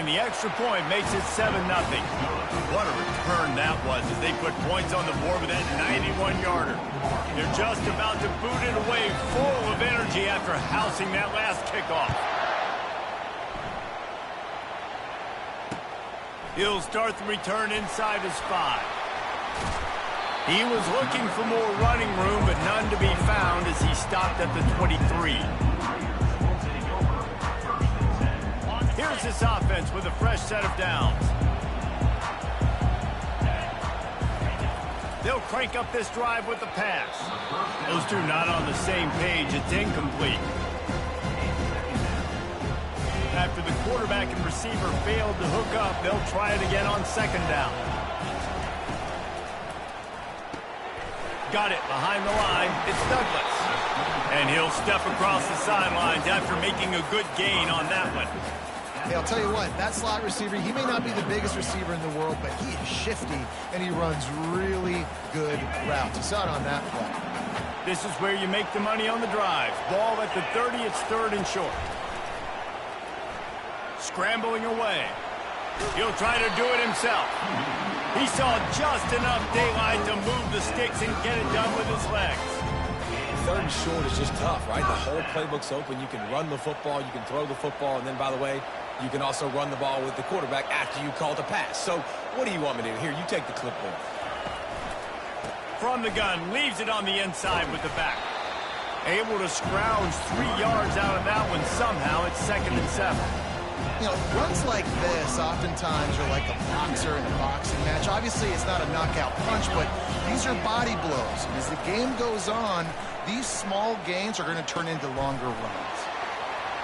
And the extra point makes it 7-0. What a return that was as they put points on the board with that 91-yarder. They're just about to boot it away full of energy after housing that last kickoff. He'll start the return inside his 5. He was looking for more running room, but none to be found as he stopped at the 23. Here's this offense with a fresh set of downs. They'll crank up this drive with the pass. Those two not on the same page. It's incomplete. After the quarterback and receiver failed to hook up, they'll try it again on second down. Got it behind the line. It's Douglas. And he'll step across the sidelines after making a good gain on that one. Hey, I'll tell you what, that slot receiver, he may not be the biggest receiver in the world, but he is shifty, and he runs really good routes. You saw it on that play. This is where you make the money on the drive. Ball at the 30, it's 3rd and short. Scrambling away. He'll try to do it himself. He saw just enough daylight to move the sticks and get it done with his legs. 3rd and short is just tough, right? The whole playbook's open. You can run the football, you can throw the football, and then, by the way, you can also run the ball with the quarterback after you call the pass. So what do you want me to do? Here, you take the clipboard. From the gun, leaves it on the inside with the back. Able to scrounge 3 yards out of that one somehow. It's 2nd and 7. You know, runs like this oftentimes are like a boxer in a boxing match. Obviously, it's not a knockout punch, but these are body blows. And as the game goes on, these small gains are going to turn into longer runs.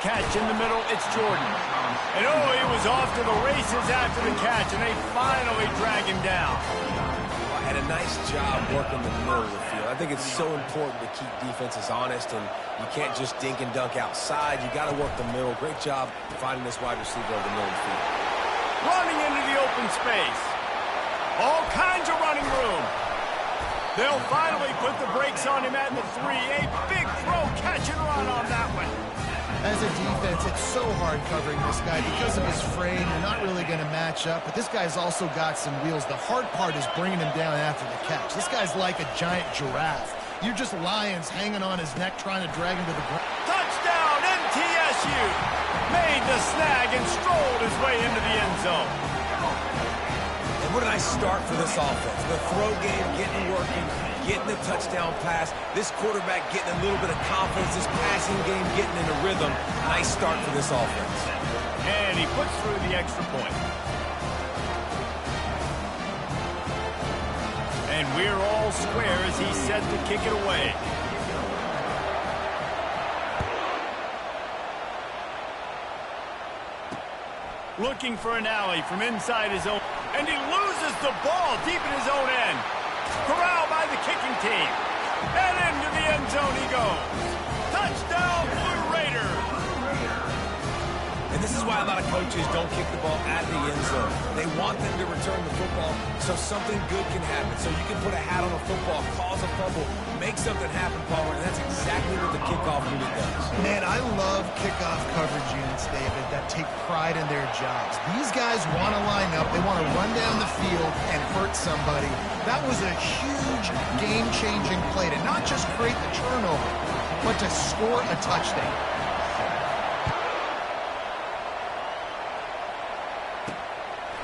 Catch in the middle, it's Jordan. And oh, he was off to the races after the catch, and they finally drag him down. Had a nice job working the middle of the field. I think it's so important to keep defenses honest, and you can't just dink and dunk outside. You got to work the middle. Great job finding this wide receiver over the middle of the field. Running into the open space. All kinds of running room. They'll finally put the brakes on him at the 3. A big throw, catch and run on that one. As a defense, it's so hard covering this guy. Because of his frame, you're not really going to match up. But this guy's also got some wheels. The hard part is bringing him down after the catch. This guy's like a giant giraffe. You're just lions hanging on his neck trying to drag him to the ground. Touchdown, MTSU. Made the snag and strolled his way into the end zone. And what a nice start for this offense. The throw game getting working, getting the touchdown pass. This quarterback getting a little bit of confidence. This passing game getting in a rhythm. Nice start for this offense. And he puts through the extra point. And we're all square as he's set to kick it away. Looking for an alley from inside his own. And he loses the ball deep in his own end. Corralled by the kicking team. And into the end zone he goes. Touchdown, Blue Raiders. And this is why a lot of coaches don't kick the ball at the end zone. They want them to return the football so something good can happen. So you can put a hat on a football, cause a fumble, make something happen, Palmer, and that's exactly what the kickoff unit does. Man, I love kickoff coverage units, David, that take pride in their jobs. These guys want to line up. They want to run down the field and hurt somebody. That was a huge game-changing play to not just create the turnover, but to score a touchdown.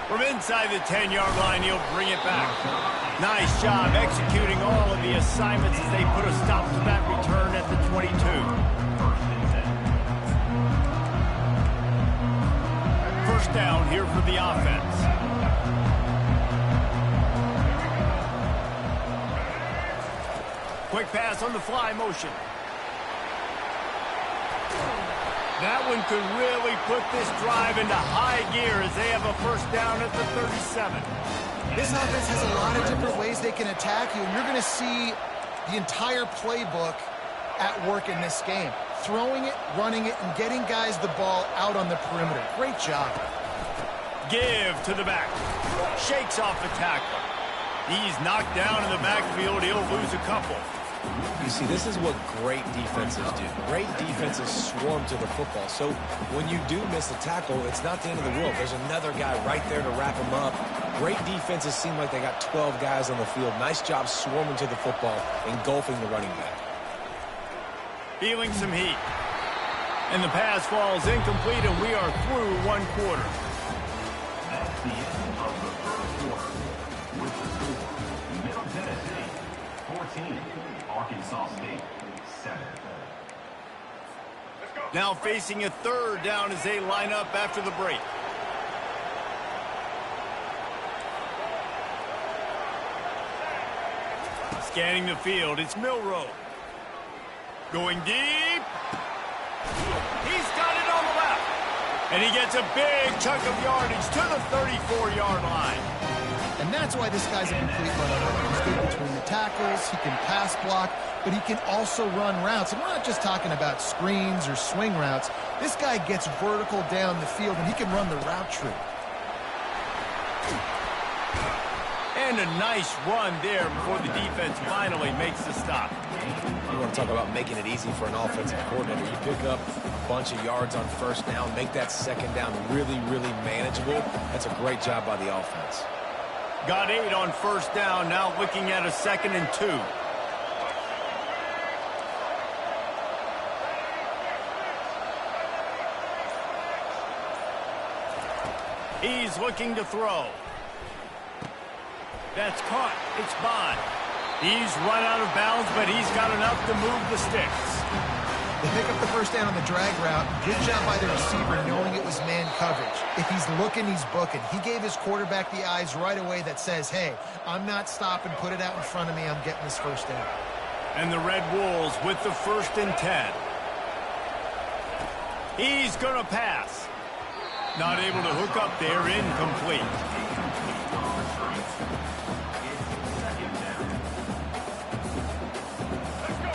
From inside the 10-yard line, he'll bring it back. Nice job executing all of the assignments as they put a stop to that return at the 22. First down here for the offense. Quick pass on the fly motion. That one could really put this drive into high gear as they have a first down at the 37. This offense has a lot of different ways they can attack you, and you're going to see the entire playbook at work in this game. Throwing it, running it, and getting guys the ball out on the perimeter. Great job. Give to the back. Shakes off the tackle. He's knocked down in the backfield. He'll lose a couple. You see, this is what great defenses do. Great defenses swarm to the football. So when you do miss a tackle, it's not the end of the world. There's another guy right there to wrap him up. Great defenses seem like they got 12 guys on the field. Nice job swarming to the football, engulfing the running back. Feeling some heat. And the pass falls incomplete, and we are through one quarter. That's the end of the first quarter. With the score, Middle Tennessee, 14. Arkansas State, 7. Now facing a third down as they line up after the break. Scanning the field, it's Milroe. Going deep. He's got it on the left. And he gets a big chunk of yardage to the 34-yard line. And that's why this guy's a complete runner. He's good between the tackles, he can pass block, but he can also run routes. And we're not just talking about screens or swing routes. This guy gets vertical down the field, and he can run the route tree. And a nice run there before the defense finally makes the stop. You want to talk about making it easy for an offensive coordinator. You pick up a bunch of yards on first down, make that second down really, really manageable. That's a great job by the offense. Got 8 on first down, now looking at a 2nd and 2. He's looking to throw. That's caught. It's Bond. He's run out of bounds, but he's got enough to move the sticks. They pick up the first down on the drag route. Good job by the receiver knowing it was man coverage. If he's looking, he's booking. He gave his quarterback the eyes right away that says, hey, I'm not stopping. Put it out in front of me. I'm getting this first down. And the Red Wolves with the 1st and 10. He's going to pass. Not able to hook up there, incomplete.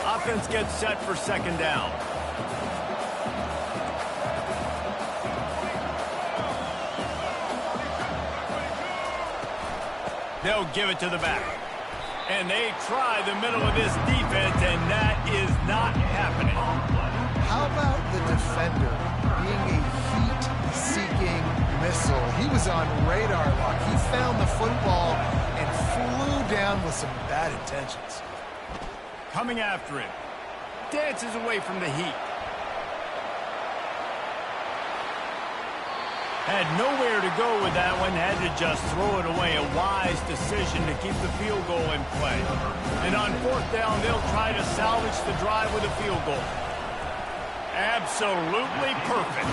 Offense gets set for 2nd down. They'll give it to the back. And they try the middle of this defense, and that is not happening. How about the defender being a heat-seeking missile? He was on radar lock. He found the football and flew down with some bad intentions. Coming after him. Dances away from the heat. Had nowhere to go with that one. Had to just throw it away. A wise decision to keep the field goal in play. And on 4th down, they'll try to salvage the drive with a field goal. Absolutely perfect.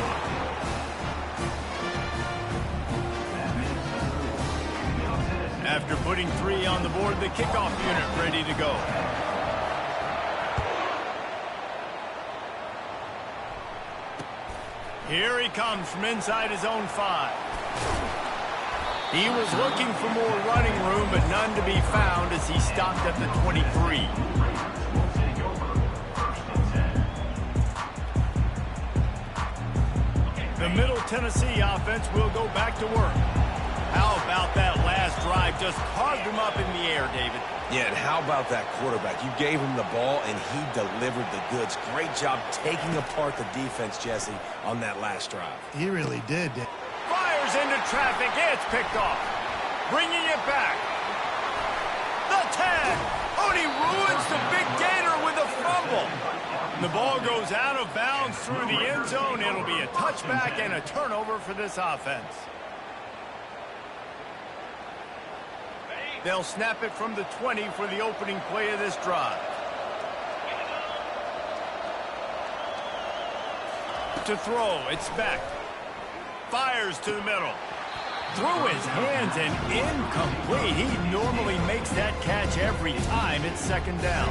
After putting 3 on the board, the kickoff unit ready to go. Here he comes from inside his own 5. He was looking for more running room, but none to be found as he stopped at the 23. The Middle Tennessee offense will go back to work. How about that last drive? Just carved him up in the air, David. Yeah, and how about that quarterback? You gave him the ball, and he delivered the goods. Great job taking apart the defense, Jesse, on that last drive. He really did. Fires into traffic. It's picked off. Bringing it back. The 10. Oh, he ruins the big gator with a fumble. The ball goes out of bounds through the end zone. It'll be a touchback and a turnover for this offense. They'll snap it from the 20 for the opening play of this drive. To throw, it's Beck. Fires to the middle. Through his hands and incomplete. He normally makes that catch every time. It's 2nd down.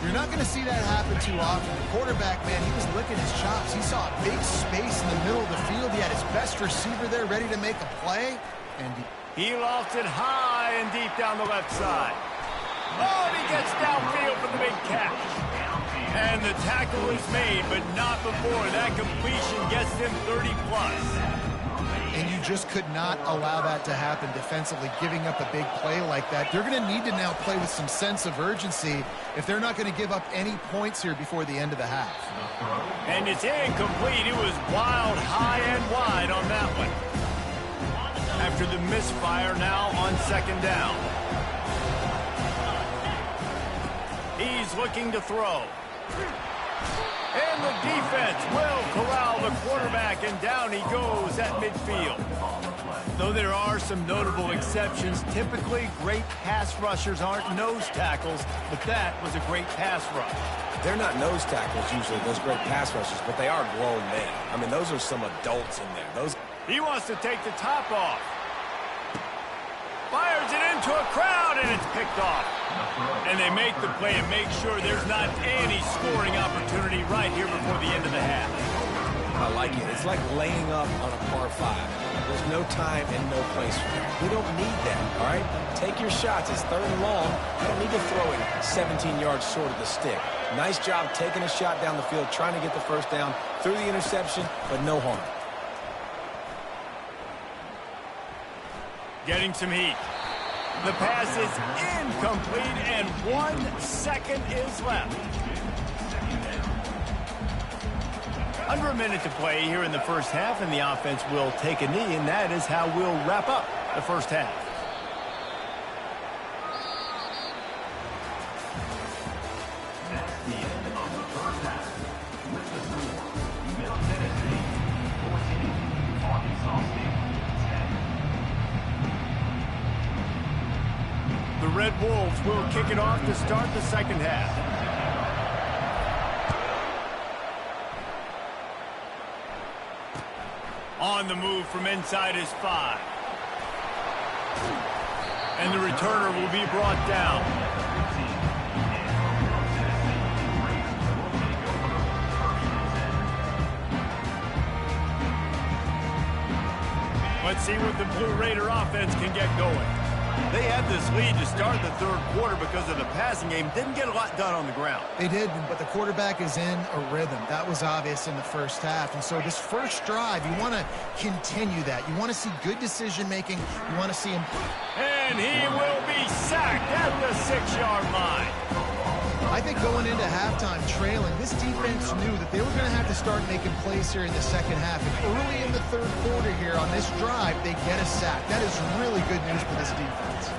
You're not going to see that happen too often. The quarterback, man, he was licking his chops. He saw a big space in the middle of the field. He had his best receiver there ready to make a play. And he lofted high and deep down the left side. Oh, he gets downfield for the big catch. And the tackle is made, but not before that completion gets him 30+. And you just could not allow that to happen defensively, giving up a big play like that. They're going to need to now play with some sense of urgency if they're not going to give up any points here before the end of the half. And it's incomplete. It was wild, high and wide on that one. After the misfire, now on second down. He's looking to throw. And the defense will corral the quarterback, and down he goes at midfield. Though there are some notable exceptions, typically great pass rushers aren't nose tackles, but that was a great pass rush. They're not nose tackles usually, those great pass rushers, but they are grown men. I mean, those are some adults in there. He wants to take the top off. Fires it into a crowd, and it's picked off. And they make the play and make sure there's not any scoring opportunity right here before the end of the half. I like it. It's like laying up on a par 5. There's no time and no place for that. We don't need that, all right? Take your shots. It's third and long. You don't need to throw it 17 yards short of the stick. Nice job taking a shot down the field, trying to get the first down through the interception, but no harm. Getting some heat. The pass is incomplete, and 1 second is left. Under a minute to play here in the first half, and the offense will take a knee, and that is how we'll wrap up the first half. That's the end of the first half. With the score, Middle Tennessee 14, Arkansas State 10. The Red Wolves will kick it off to start the second half. On the move from inside his 5. And the returner will be brought down. Let's see what the Blue Raider offense can get going. They had this lead to start the third quarter because of the passing game. Didn't get a lot done on the ground. They did, but the quarterback is in a rhythm. That was obvious in the first half. And so this first drive, you want to continue that. You want to see good decision-making. You want to see him. And he will be sacked at the 6-yard line. I think going into halftime trailing, this defense knew that they were going to have to start making plays here in the second half. And early in the third quarter here on this drive, they get a sack. That is really good news for this defense.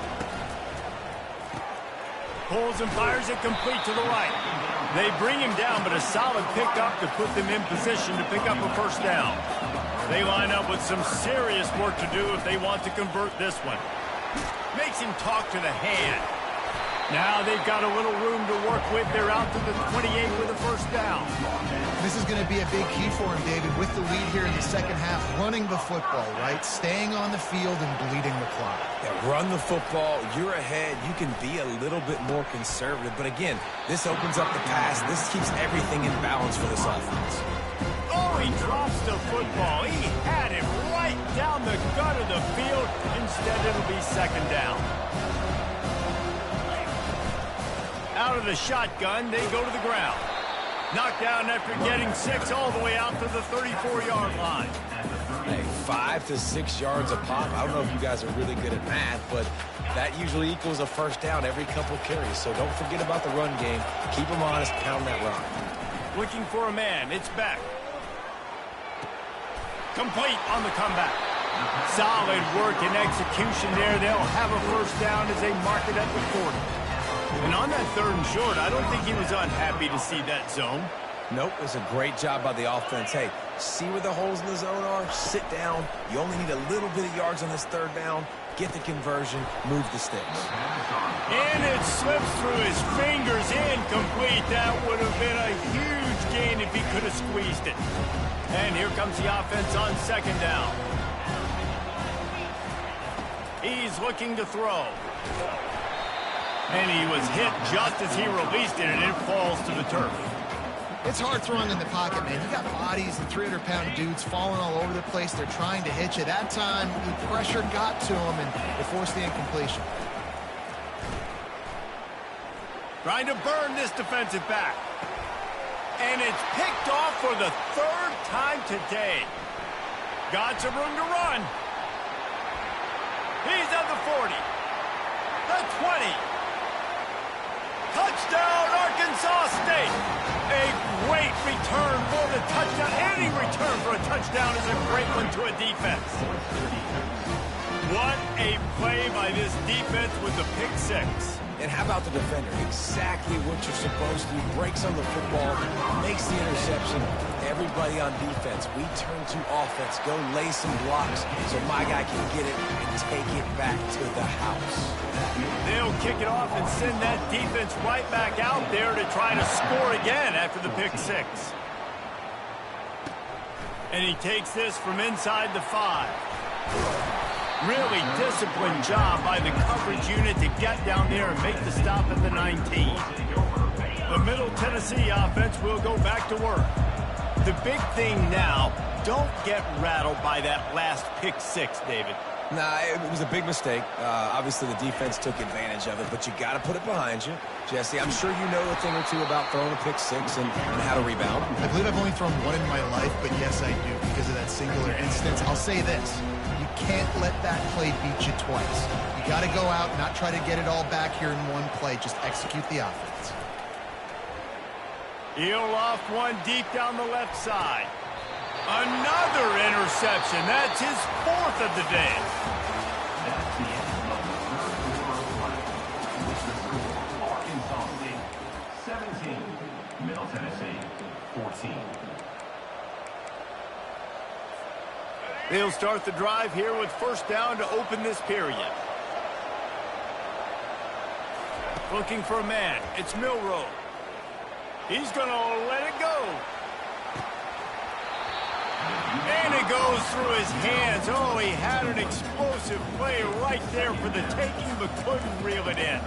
Pulls and fires it complete to the right. They bring him down, but a solid pickup to put them in position to pick up a first down. They line up with some serious work to do if they want to convert this one. Makes him talk to the hand. Now they've got a little room to work with. They're out to the 28 with a first down. This is going to be a big key for him, David, with the lead here in the second half, running the football, right? Staying on the field and bleeding the clock. Yeah, run the football. You're ahead. You can be a little bit more conservative. But again, this opens up the pass. This keeps everything in balance for this offense. Oh, he drops the football. He had it right down the gut of the field. Instead, it'll be second down. Out of the shotgun, they go to the ground. Knocked down after getting 6 all the way out to the 34-yard line. Hey, 5 to 6 yards a pop. I don't know if you guys are really good at math, but that usually equals a first down every couple carries. So don't forget about the run game. Keep them honest, pound that rock. Looking for a man. It's back. Complete on the comeback. Solid work and execution there. They'll have a first down as they mark it at the 40. And on that third and short, I don't think he was unhappy to see that zone. Nope, it was a great job by the offense. Hey, see where the holes in the zone are? Sit down. You only need a little bit of yards on this third down. Get the conversion. Move the sticks. And it slips through his fingers. Incomplete. That would have been a huge gain if he could have squeezed it. And here comes the offense on second down. He's looking to throw. And he was hit just as he released it, and it falls to the turf. It's hard throwing in the pocket, man. You got bodies and 300-pound dudes falling all over the place. They're trying to hit you. That time, the pressure got to him, and it forced the incompletion. Trying to burn this defensive back. And it's picked off for the third time today. Got some room to run. He's at the 40. The 20. Touchdown, Arkansas State. A great return for the touchdown. Any return for a touchdown is a great one to a defense. What a play by this defense with the pick six. And how about the defender? Exactly what you're supposed to do. Breaks on the football, makes the interception. Everybody on defense, we turn to offense. Go lay some blocks so my guy can get it and take it back to the house. They'll kick it off and send that defense right back out there to try to score again after the pick six. And he takes this from inside the 5. Really disciplined job by the coverage unit to get down there and make the stop at the 19. The Middle Tennessee offense will go back to work. The big thing now, don't get rattled by that last pick six, David. Nah, it was a big mistake. Obviously, the defense took advantage of it, but you got to put it behind you. Jesse, I'm sure you know a thing or two about throwing a pick six and how to rebound. I believe I've only thrown one in my life, but yes, I do because of that singular instance. I'll say this. You can't let that play beat you twice. You got to go out, not try to get it all back here in one play. Just execute the offense. He'll loft one deep down the left side. Another interception. That's his 4th of the day. That's the end of the third quarter of play. With the score, Arkansas State 17, Middle Tennessee 14. They'll start the drive here with first down to open this period. Looking for a man. It's Milroe. He's going to let it go. And it goes through his hands. Oh, he had an explosive play right there for the taking, but couldn't reel it in.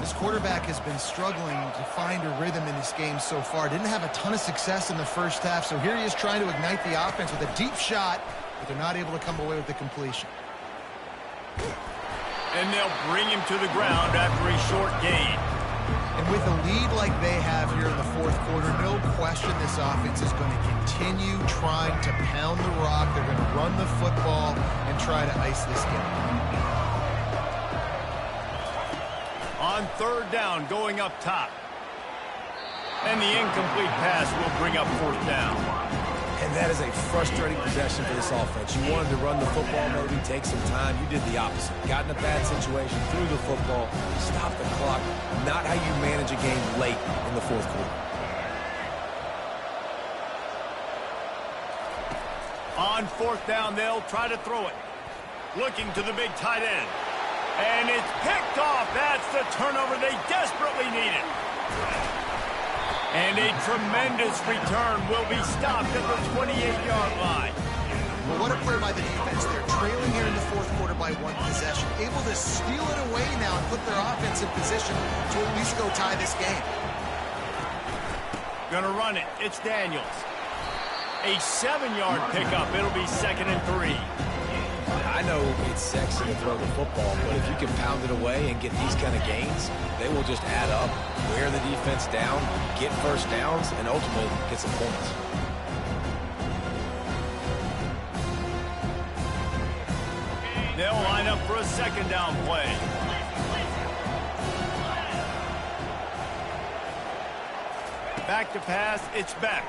This quarterback has been struggling to find a rhythm in this game so far. Didn't have a ton of success in the first half, so here he is trying to ignite the offense with a deep shot, but they're not able to come away with the completion. And they'll bring him to the ground after a short gain. And with a lead like they have here in the fourth quarter, no question this offense is going to continue trying to pound the rock. They're going to run the football and try to ice this game. On third down, going up top. And the incomplete pass will bring up fourth down. And that is a frustrating possession for this offense. You wanted to run the football, maybe take some time. You did the opposite. Got in a bad situation, threw the football, stopped the clock. Not how you manage a game late in the fourth quarter. On fourth down, they'll try to throw it. Looking to the big tight end. And it's picked off. That's the turnover they desperately needed. And a tremendous return will be stopped at the 28-yard line. Well, what a play by the defense. They're trailing here in the fourth quarter by one possession. Able to steal it away now and put their offense in position to at least go tie this game. Gonna run it. It's Daniels. A 7-yard pickup. It'll be 2nd and 3. I know it's sexy to throw the football, but if you can pound it away and get these kind of gains, they will just add up, wear the defense down, get first downs, and ultimately get some points. They'll line up for a 2nd down play. Back to pass, it's Beck.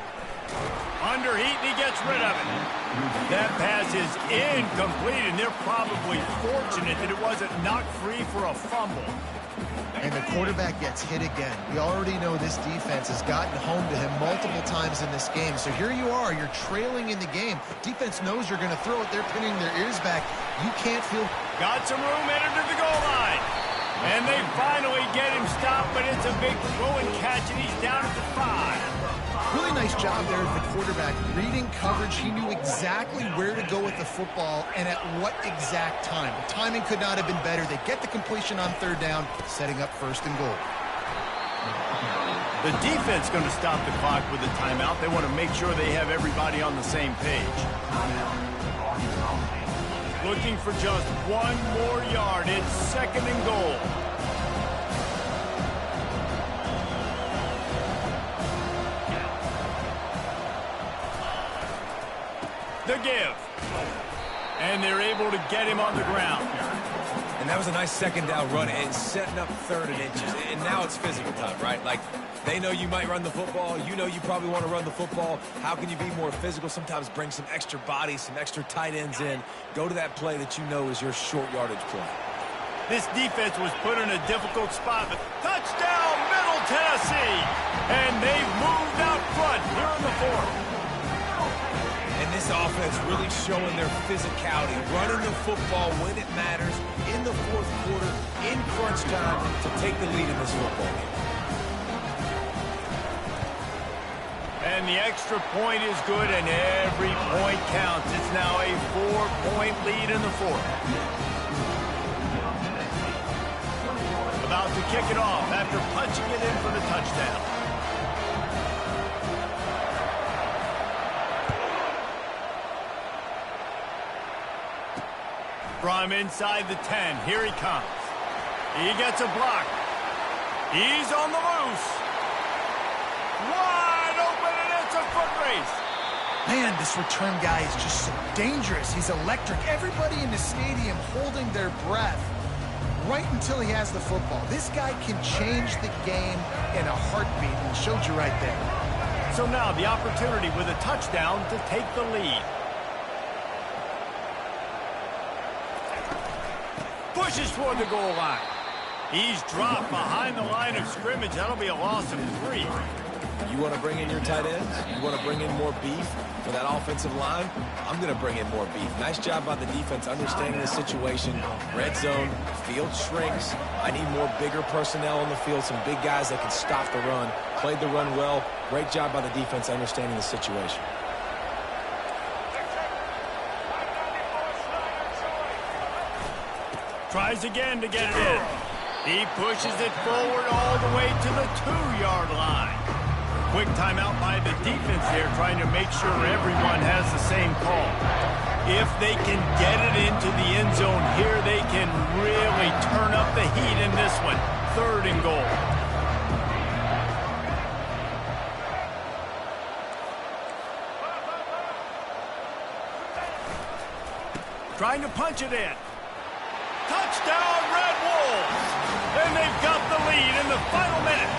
Under heat, and he gets rid of it. That pass is incomplete, and they're probably fortunate that it wasn't knocked free for a fumble. And the quarterback gets hit again. We already know this defense has gotten home to him multiple times in this game. So here you are, you're trailing in the game. Defense knows you're going to throw it. They're pinning their ears back. You can't feel... Got some room, headed to the goal line. And they finally get him stopped, but it's a big throw and catch, and he's down at the 5. Really nice job there at the quarterback. Reading coverage, he knew exactly where to go with the football and at what exact time. The timing could not have been better. They get the completion on third down, setting up 1st and goal. The defense going to stop the clock with a timeout. They want to make sure they have everybody on the same page. Looking for just 1 more yard. It's 2nd and goal. The give. And they're able to get him on the ground. And that was a nice second down run and setting up 3rd and inches. And now it's physical time, right? Like, they know you might run the football. You know you probably want to run the football. How can you be more physical? Sometimes bring some extra bodies, some extra tight ends in. Go to that play that you know is your short yardage play. This defense was put in a difficult spot. But touchdown, Middle Tennessee! And they've moved out front here in the 4th. And this offense really showing their physicality, running the football when it matters, in the 4th quarter, in crunch time, to take the lead in this football game. And the extra point is good, and every point counts. It's now a 4-point lead in the 4th. About to kick it off after punching it in for the touchdown. From inside the 10, here he comes. He gets a block. He's on the loose. Wide open, and it's a foot race. Man, this return guy is just so dangerous. He's electric. Everybody in the stadium holding their breath right until he has the football. This guy can change the game in a heartbeat, and showed you right there. So now the opportunity with a touchdown to take the lead. Pushes toward the goal line. He's dropped behind the line of scrimmage. That'll be a loss of 3. You want to bring in your tight ends? You want to bring in more beef for that offensive line? I'm going to bring in more beef. Nice job by the defense understanding the situation. Red zone, field shrinks. I need more bigger personnel on the field, some big guys that can stop the run. Played the run well. Great job by the defense understanding the situation. Tries again to get it in. He pushes it forward all the way to the 2-yard line. Quick timeout by the defense there, trying to make sure everyone has the same call. If they can get it into the end zone here, they can really turn up the heat in this one. 3rd and goal. Trying to punch it in. Touchdown, Red Wolves! And they've got the lead in the final minute.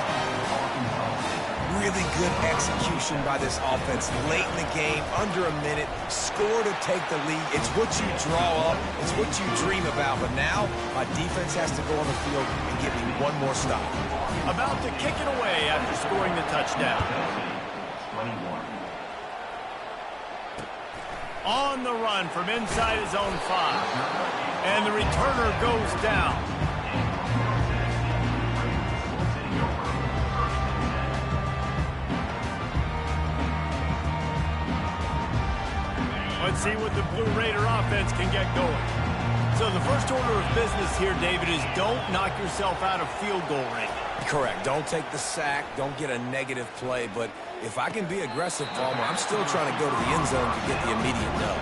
Really good execution by this offense late in the game, under a minute, score to take the lead. It's what you draw up, it's what you dream about. But now, my defense has to go on the field and give me one more stop. About to kick it away after scoring the touchdown. 21. On the run from inside his own 5. And the returner goes down. Let's see what the Blue Raider offense can get going. So the first order of business here, David, is don't knock yourself out of field goal range. Correct. Don't take the sack. Don't get a negative play. But if I can be aggressive, Palmer, I'm still trying to go to the end zone to get the immediate no.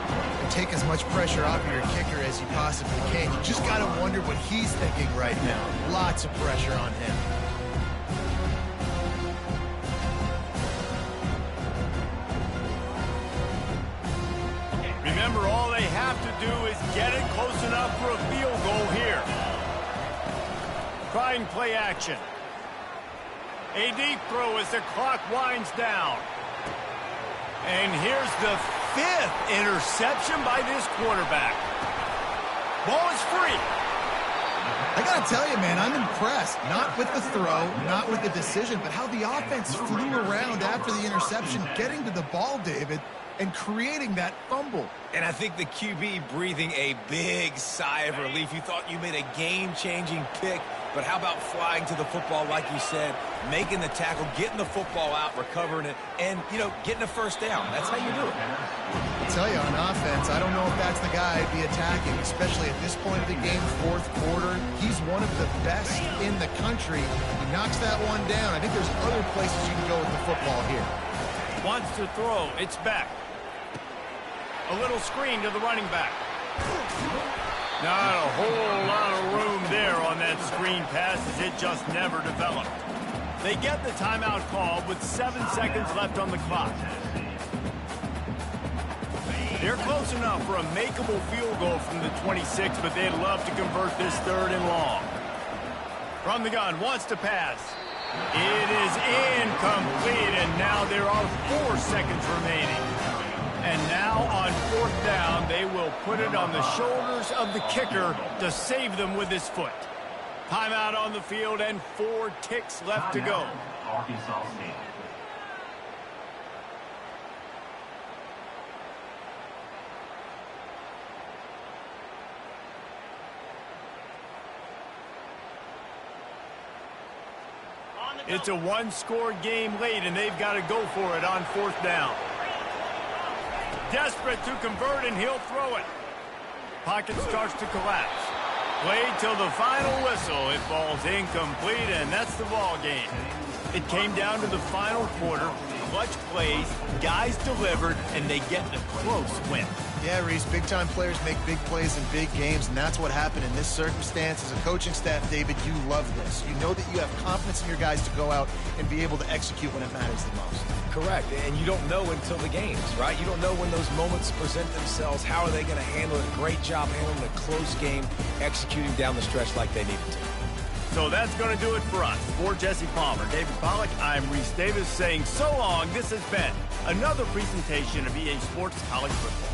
Take as much pressure off of your kicker as you possibly can. You just got to wonder what he's thinking right now. Lots of pressure on him. Remember, all they have to do is get it close enough for a field goal here. Trying play action. A deep throw as the clock winds down. And here's the 5th interception by this quarterback. Ball is free. I got to tell you, man, I'm impressed. Not with the throw, not with the decision, but how the offense flew around after the interception, getting to the ball, David, and creating that fumble. And I think the QB breathing a big sigh of relief. You thought you made a game-changing pick, but how about flying to the football, like you said, making the tackle, getting the football out, recovering it, and, you know, getting a first down. That's how you do it. I'll tell you, on offense, I don't know if that's the guy I'd be attacking, especially at this point of the game, 4th quarter. He's one of the best in the country. He knocks that one down. I think there's other places you can go with the football here. Wants to throw. It's back. A little screen to the running back. Not a whole lot of room there on that screen pass as it just never developed. They get the timeout called with 7 seconds left on the clock. They're close enough for a makeable field goal from the 26, but they'd love to convert this 3rd and long. From the gun, wants to pass. It is incomplete, and now there are 4 seconds remaining. And now on 4th down, they will put it on the shoulders of the kicker to save them with his foot. Timeout on the field and 4 ticks left to go. Arkansas State. It's a 1-score game late, and they've got to go for it on 4th down. Desperate to convert, and he'll throw it. Pocket starts to collapse. Played till the final whistle. It falls incomplete, and that's the ball game. It came down to the final quarter. Clutch plays, guys delivered, and they get a close win. Yeah, Reese, big-time players make big plays in big games, and that's what happened in this circumstance. As a coaching staff, David, you love this. You know that you have confidence in your guys to go out and be able to execute when it matters the most. Correct, and you don't know until the games, right? You don't know when those moments present themselves. How are they going to handle it? Great job handling a close game, executing down the stretch like they needed to. So that's going to do it for us. For Jesse Palmer, David Pollack, I'm Reese Davis saying so long. This has been another presentation of EA Sports College Football.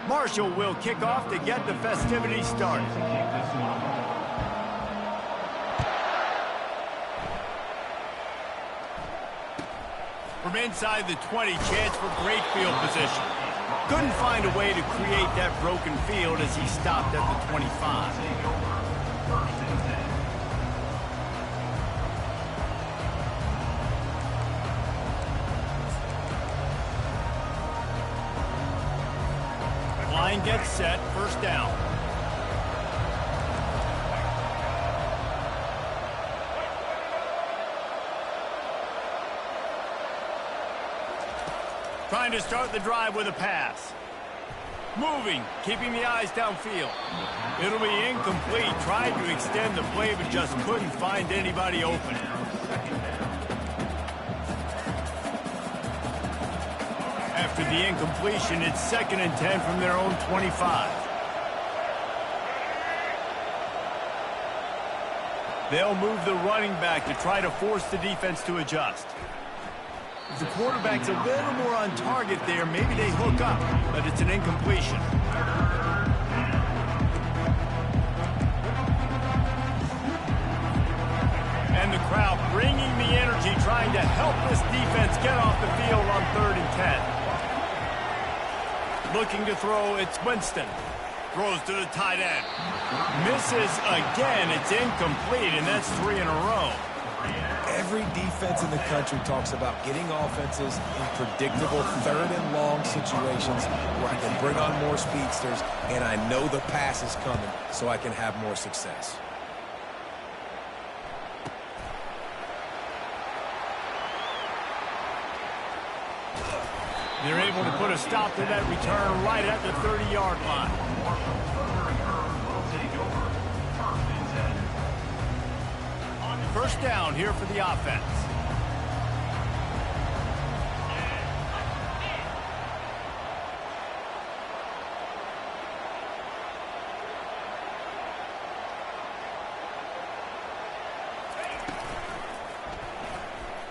Marshall will kick off to get the festivities started. From inside the 20, chance for great field position. Couldn't find a way to create that broken field as he stopped at the 25. Line gets set, 1st down. Trying to start the drive with a pass. Moving, keeping the eyes downfield. It'll be incomplete. Tried to extend the play, but just couldn't find anybody open. After the incompletion, it's 2nd and 10 from their own 25. They'll move the running back to try to force the defense to adjust. If the quarterback's a little more on target there, maybe they hook up, but it's an incompletion. And the crowd bringing the energy, trying to help this defense get off the field on 3rd and 10. Looking to throw, it's Winston. Throws to the tight end. Misses again. It's incomplete, and that's 3 in a row. Every defense in the country talks about getting offenses in predictable 3rd and long situations where I can bring on more speedsters, and I know the pass is coming, so I can have more success. They're able to put a stop to that return right at the 30-yard line. First down here for the offense.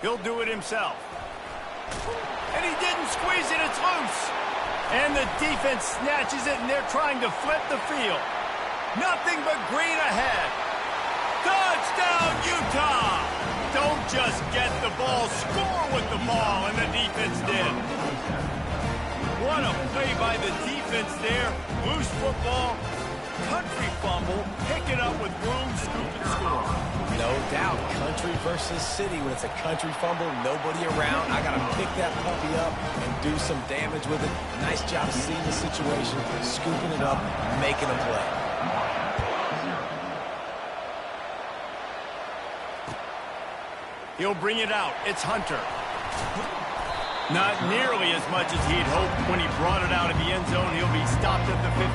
He'll do it himself. And he didn't squeeze it, it's loose. And the defense snatches it, and they're trying to flip the field. Nothing but green ahead. Touchdown, Utah! Don't just get the ball, score with the ball, and the defense did. What a play by the defense there. Loose football, country fumble, pick it up with room, scoop and score. No doubt, country versus city. When it's a country fumble, nobody around. I got to pick that puppy up and do some damage with it. Nice job seeing the situation, scooping it up, making a play. He'll bring it out. It's Hunter. Not nearly as much as he'd hoped when he brought it out of the end zone. He'll be stopped at the 15.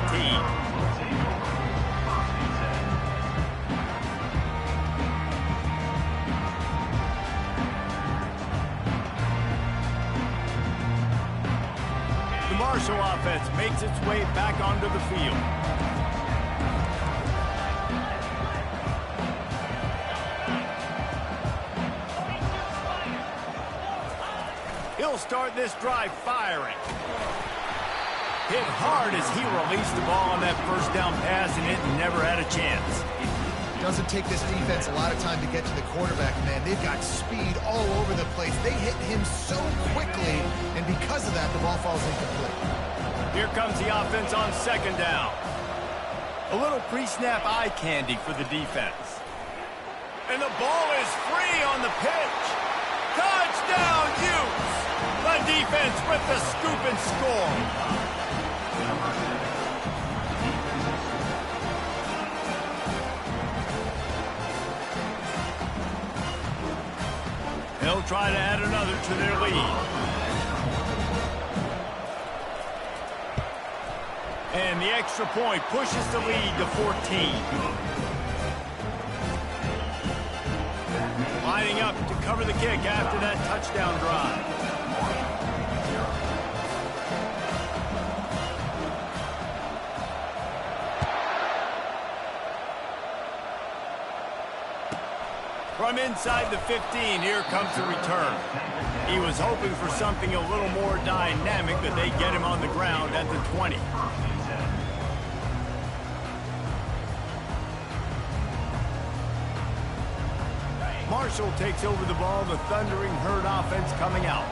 The Marshall offense makes its way back onto the field. He'll start this drive firing. Hit hard as he released the ball on that first down pass, and it never had a chance. Doesn't take this defense a lot of time to get to the quarterback, man. They've got speed all over the place. They hit him so quickly, and because of that, the ball falls incomplete. Here comes the offense on 2nd down. A little pre-snap eye candy for the defense. And the ball is free on the pitch. Touchdown, Utes! The defense with the scoop and score. They'll try to add another to their lead. And the extra point pushes the lead to 14. Lining up to cover the kick after that touchdown drive. From inside the 15, here comes the return. He was hoping for something a little more dynamic, but they get him on the ground at the 20. Marshall takes over the ball, the thundering herd offense coming out.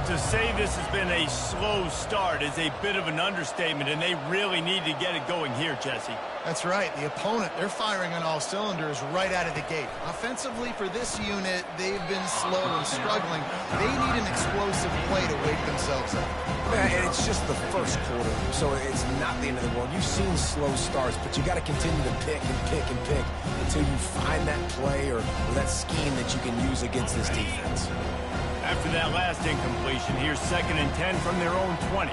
To say this has been a slow start is a bit of an understatement, and they really need to get it going here, Jesse. That's right. The opponent, they're firing on all cylinders right out of the gate. Offensively, for this unit, they've been slow and struggling. They need an explosive play to wake themselves up. Yeah, and it's just the first quarter, so it's not the end of the world. You've seen slow starts, but you got to continue to pick and pick and pick until you find that play or that scheme that you can use against this defense. After that last incompletion, here's 2nd and 10 from their own 20.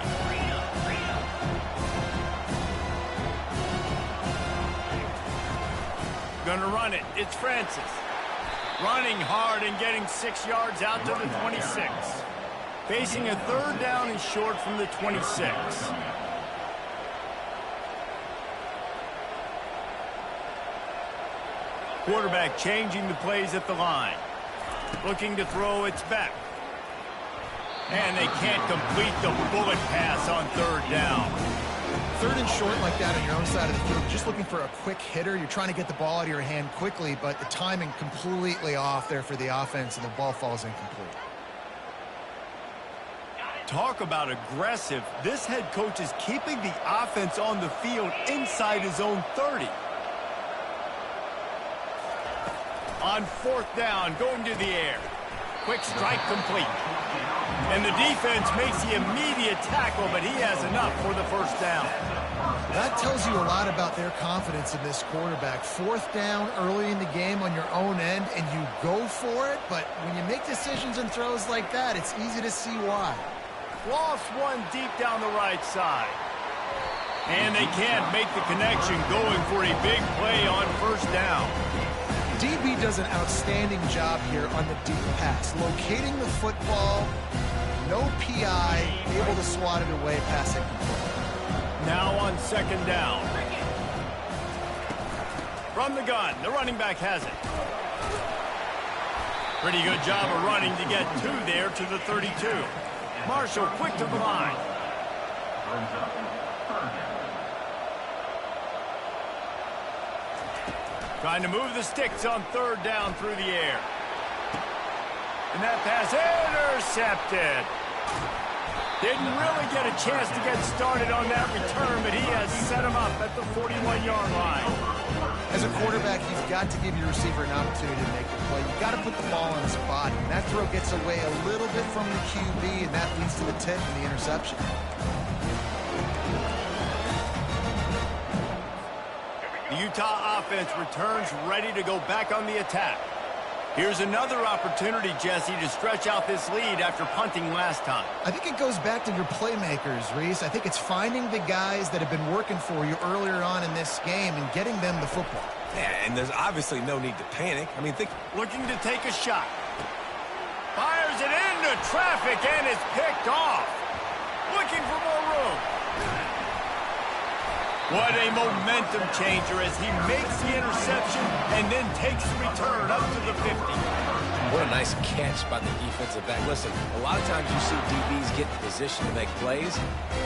going to run it. It's Francis. Running hard and getting 6 yards out to the 26. Facing a third down and short from the 26. Quarterback changing the plays at the line. Looking to throw, it's back. And they can't complete the bullet pass on third down. Third and short like that on your own side of the field, just looking for a quick hitter. You're trying to get the ball out of your hand quickly, but the timing completely off there for the offense, and the ball falls incomplete. Talk about aggressive. This head coach is keeping the offense on the field inside his own 30. On fourth down, going to the air. Quick strike complete. And the defense makes the immediate tackle, but he has enough for the first down. That tells you a lot about their confidence in this quarterback. Fourth down early in the game on your own end, and you go for it, but when you make decisions and throws like that, it's easy to see why. Lost one deep down the right side. And they can't make the connection, going for a big play on first down. DB does an outstanding job here on the deep pass. Locating the football, no PI, able to swat it away, pass it complete. Now on second down. From the gun, the running back has it. Pretty good job of running to get two there to the 32. Marshall quick to the line. Trying to move the sticks on third down through the air. And that pass intercepted. Didn't really get a chance to get started on that return, but he has set him up at the 41-yard line. As a quarterback, you've got to give your receiver an opportunity to make the play. You've got to put the ball in his body. And that throw gets away a little bit from the QB, and that leads to the tip and the interception. The Utah offense returns ready to go back on the attack. Here's another opportunity, Jesse, to stretch out this lead after punting last time. I think it goes back to your playmakers, Reese. I think it's finding the guys that have been working for you earlier on in this game and getting them the football. Yeah, and there's obviously no need to panic. I mean, looking to take a shot. Fires it into traffic and is picked off. Looking for more room. What a momentum changer as he makes the interception and then takes the return up to the 50. What a nice catch by the defensive back. Listen, a lot of times you see DBs get in position to make plays,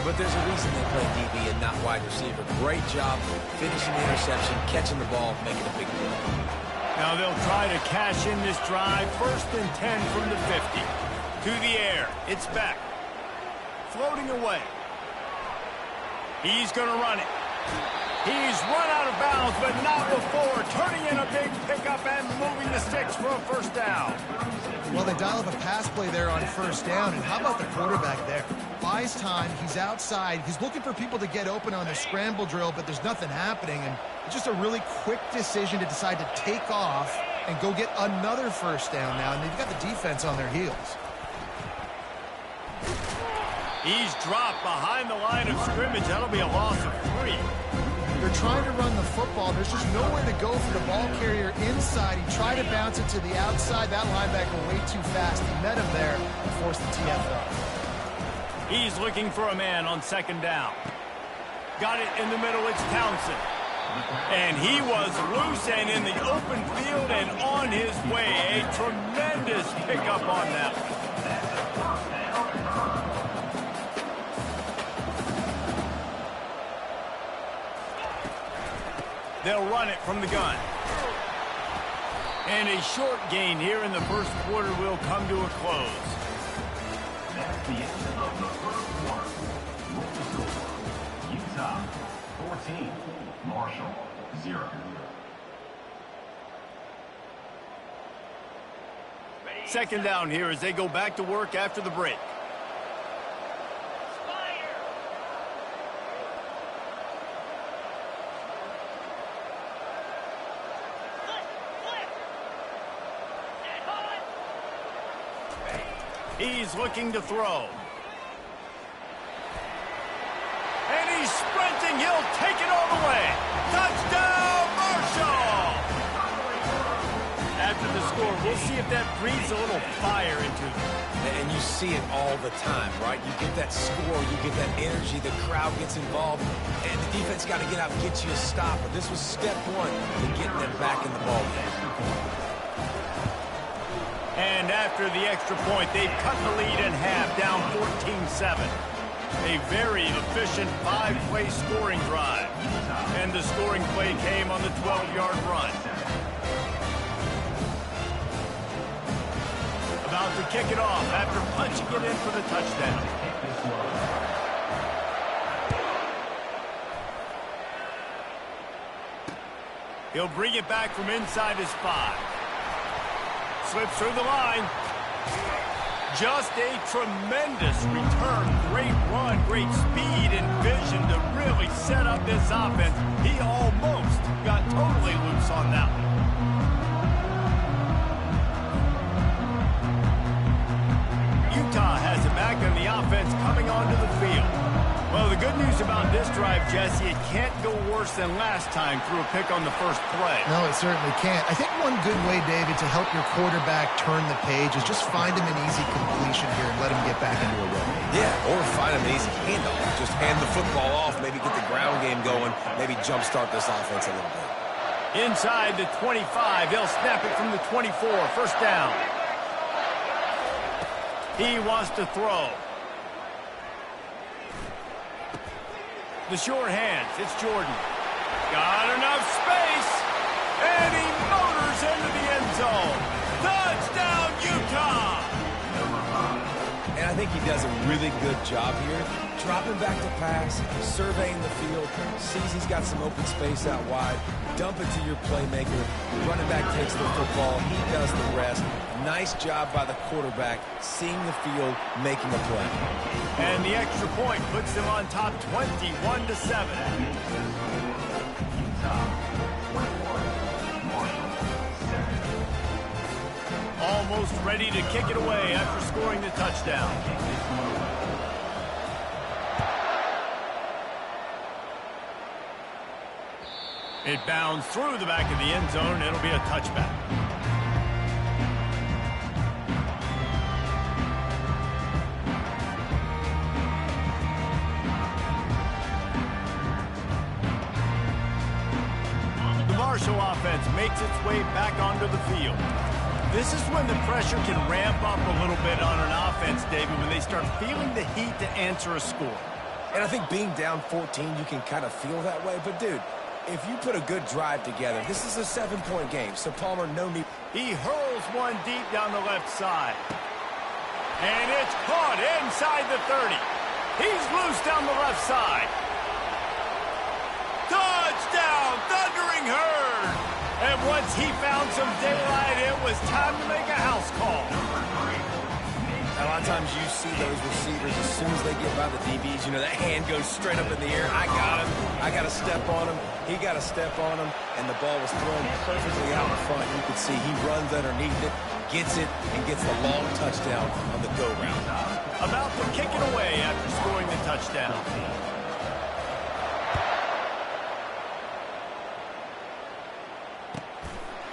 but there's a reason they play DB and not wide receiver. Great job finishing the interception, catching the ball, making a big play. Now they'll try to cash in this drive. First and 10 from the 50. To the air. It's back. Floating away. He's going to run it. He's run out of bounds, but not before turning in a big pickup and moving the sticks for a first down. Well, they dial up a pass play there on first down, and how about the quarterback there? Buys time, he's outside, he's looking for people to get open on the scramble drill, but there's nothing happening, and it's just a really quick decision to decide to take off and go get another first down now, and they've got the defense on their heels. He's dropped behind the line of scrimmage. That'll be a loss of 3. They're trying to run the football. There's just nowhere to go for the ball carrier inside. He tried to bounce it to the outside. That linebacker way too fast. He met him there and forced the TFL. He's looking for a man on second down. Got it in the middle. It's Townsend. And he was loose and in the open field and on his way. A tremendous pickup on that one. They'll run it from the gun. And a short gain here in the first quarter will come to a close. That's the end of the first quarter. Roll score. Utah 14, Marshall 0. Second down here as they go back to work after the break. He's looking to throw. And he's sprinting. He'll take it all the way. Touchdown, Marshall! We'll see if that breathes a little fire into them. And you see it all the time, right? You get that score, you get that energy, the crowd gets involved, and the defense got to get out and get you a stop. But this was step one in getting them back in the ball game. And after the extra point, they've cut the lead in half, down 14-7. A very efficient 5-play scoring drive. And the scoring play came on the 12-yard run. About to kick it off after punching it in for the touchdown. He'll bring it back from inside his 5. Slips through the line. Just a tremendous return. Great run, great speed and vision to really set up this offense. He almost got totally loose on that one. Utah has it back and the offense coming onto the field. Well, the good news about this drive, Jesse, it can't go worse than last time through a pick on the first play. No, it certainly can't. I think one good way, David, to help your quarterback turn the page is just find him an easy completion here and let him get back into a rhythm. Yeah, or find him an easy handoff. Just hand the football off, maybe get the ground game going, maybe jumpstart this offense a little bit. Inside the 25, they'll snap it from the 24, first down. He wants to throw. The short hands, it's Jordan. Got enough space, and he motors into the end zone. Touchdown, Utah! And I think he does a really good job here. Dropping back to pass, surveying the field, sees he's got some open space out wide, dump it to your playmaker. The running back takes the football, he does the rest. Nice job by the quarterback, seeing the field, making a play. And the extra point puts them on top 21-7. Almost ready to kick it away after scoring the touchdown. It bounds through the back of the end zone. It'll be a touchback. The Marshall offense makes its way back onto the field. This is when the pressure can ramp up a little bit on an offense, David, when they start feeling the heat to answer a score. And I think being down 14, you can kind of feel that way. But, dude, if you put a good drive together, this is a 7-point game, so Palmer, no need. He hurls one deep down the left side. And it's caught inside the 30. He's loose down the left side. Touchdown, Thundering Herd! And once he found some daylight, it was time to make a house call. A lot of times you see those receivers, as soon as they get by the DBs, you know, that hand goes straight up in the air. I got him. I got to step on him. He got to step on him. And the ball was thrown perfectly out in front. You could see he runs underneath it, gets it, and gets the long touchdown on the go-round. About to kick it away after scoring the touchdown.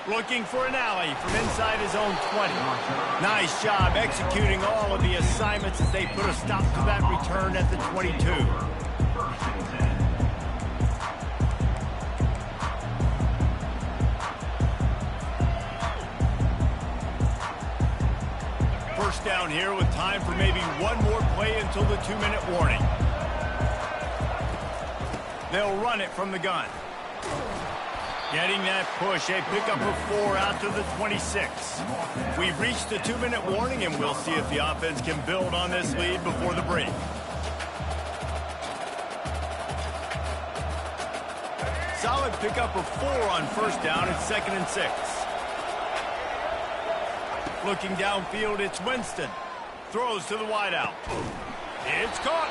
Looking for an alley from inside his own 20. Nice job executing all of the assignments as they put a stop to that return at the 22. First down here with time for maybe one more play until the 2-minute warning. They'll run it from the gun. Getting that push, a pickup of 4 out to the 26. We've reached the 2-minute warning, and we'll see if the offense can build on this lead before the break. Solid pickup of 4 on first down. It's 2nd and 6. Looking downfield, it's Winston. Throws to the wideout. It's caught.